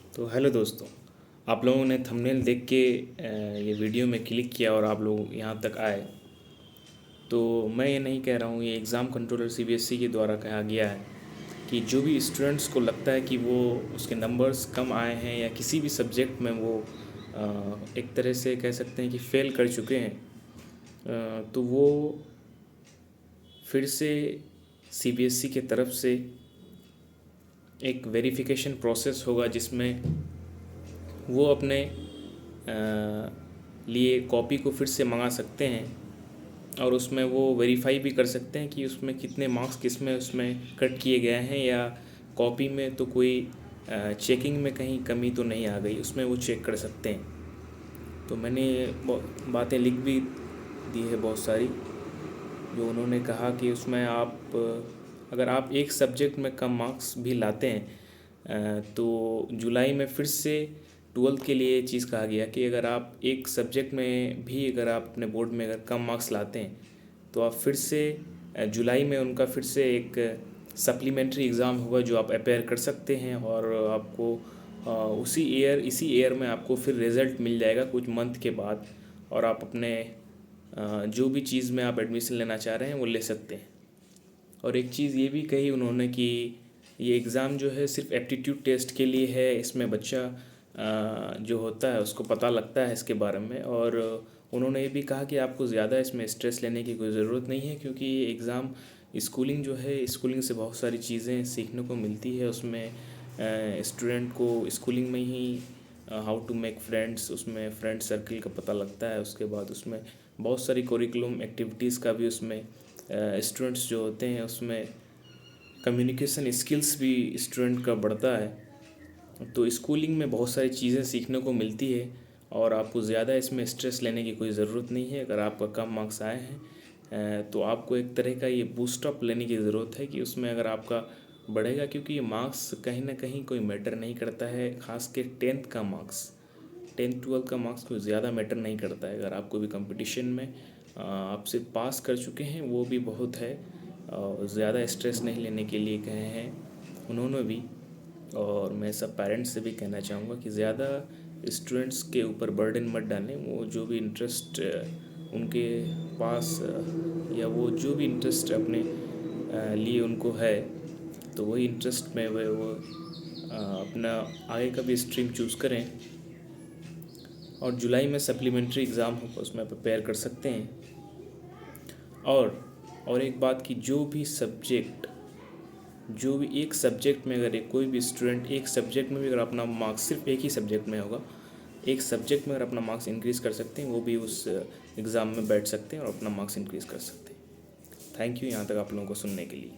तो हेलो दोस्तों, आप लोगों ने थंबनेल देख के ये वीडियो में क्लिक किया और आप लोग यहाँ तक आए। तो मैं ये नहीं कह रहा हूँ, ये एग्ज़ाम कंट्रोलर सीबीएसई के द्वारा कहा गया है कि जो भी स्टूडेंट्स को लगता है कि वो उसके नंबर्स कम आए हैं या किसी भी सब्जेक्ट में वो एक तरह से कह सकते हैं कि फ़ेल कर चुके हैं, तो वो फिर से सीबीएसई के तरफ से एक वेरिफिकेशन प्रोसेस होगा जिसमें वो अपने लिए कॉपी को फिर से मंगा सकते हैं और उसमें वो वेरीफाई भी कर सकते हैं कि उसमें कितने मार्क्स किस में उसमें कट किए गए हैं या कॉपी में तो कोई चेकिंग में कहीं कमी तो नहीं आ गई, उसमें वो चेक कर सकते हैं। तो मैंने बातें लिख भी दी है बहुत सारी, जो उन्होंने कहा कि उसमें आप अगर आप एक सब्जेक्ट में कम मार्क्स भी लाते हैं तो जुलाई में फिर से 12th के लिए ये चीज़ कहा गया कि अगर आप एक सब्जेक्ट में भी अगर आप अपने बोर्ड में अगर कम मार्क्स लाते हैं तो आप फिर से जुलाई में उनका फिर से एक सप्लीमेंट्री एग्ज़ाम होगा जो आप अपेयर कर सकते हैं और आपको इसी ईयर में आपको फिर रिज़ल्ट मिल जाएगा कुछ मंथ के बाद और आप अपने जो भी चीज़ में आप एडमिशन लेना चाह रहे हैं वो ले सकते हैं। और एक चीज़ ये भी कही उन्होंने कि ये एग्ज़ाम जो है सिर्फ एप्टीट्यूड टेस्ट के लिए है, इसमें बच्चा जो होता है उसको पता लगता है इसके बारे में। और उन्होंने ये भी कहा कि आपको ज़्यादा इसमें स्ट्रेस लेने की कोई ज़रूरत नहीं है, क्योंकि ये एग्ज़ाम स्कूलिंग जो है, स्कूलिंग से बहुत सारी चीज़ें सीखने को मिलती है। उसमें स्टूडेंट को स्कूलिंग में ही हाउ टू मेक फ्रेंड्स, उसमें फ्रेंड सर्किल का पता लगता है। उसके बाद उसमें बहुत सारी करिकुलम एक्टिविटीज़ का भी उसमें स्टूडेंट्स जो होते हैं उसमें कम्युनिकेशन स्किल्स भी स्टूडेंट का बढ़ता है। तो स्कूलिंग में बहुत सारी चीज़ें सीखने को मिलती है और आपको ज़्यादा इसमें स्ट्रेस लेने की कोई ज़रूरत नहीं है। अगर आपका कम मार्क्स आए हैं तो आपको एक तरह का ये बूस्ट अप लेने की ज़रूरत है कि उसमें अगर आपका बढ़ेगा, क्योंकि ये मार्क्स कहीं ना कहीं कोई मैटर नहीं करता है। ख़ास के 10th का मार्क्स, 10th 12th का मार्क्स कोई ज़्यादा मैटर नहीं करता है। अगर आपको भी कंपटीशन में आप सिर्फ पास कर चुके हैं वो भी बहुत है। ज़्यादा स्ट्रेस नहीं लेने के लिए कहे हैं उन्होंने भी। और मैं सब पेरेंट्स से भी कहना चाहूँगा कि ज़्यादा स्टूडेंट्स के ऊपर बर्डन मत डालें। वो जो भी इंटरेस्ट उनके पास या वो जो भी इंटरेस्ट अपने लिए उनको है, तो वही इंटरेस्ट में वो अपना आगे का भी स्ट्रीम चूज़ करें। और जुलाई में सप्लीमेंट्री एग्ज़ाम होगा, उसमें प्रिपेयर कर सकते हैं। और एक बात कि जो भी एक सब्जेक्ट में अगर कोई भी स्टूडेंट एक सब्जेक्ट में भी अगर अपना मार्क्स सिर्फ एक ही सब्जेक्ट में होगा, एक सब्जेक्ट में अगर अपना मार्क्स इंक्रीज़ कर सकते हैं, वो भी उस एग्ज़ाम में बैठ सकते हैं और अपना मार्क्स इंक्रीज़ कर सकते हैं। थैंक यू यहाँ तक आप लोगों को सुनने के लिए।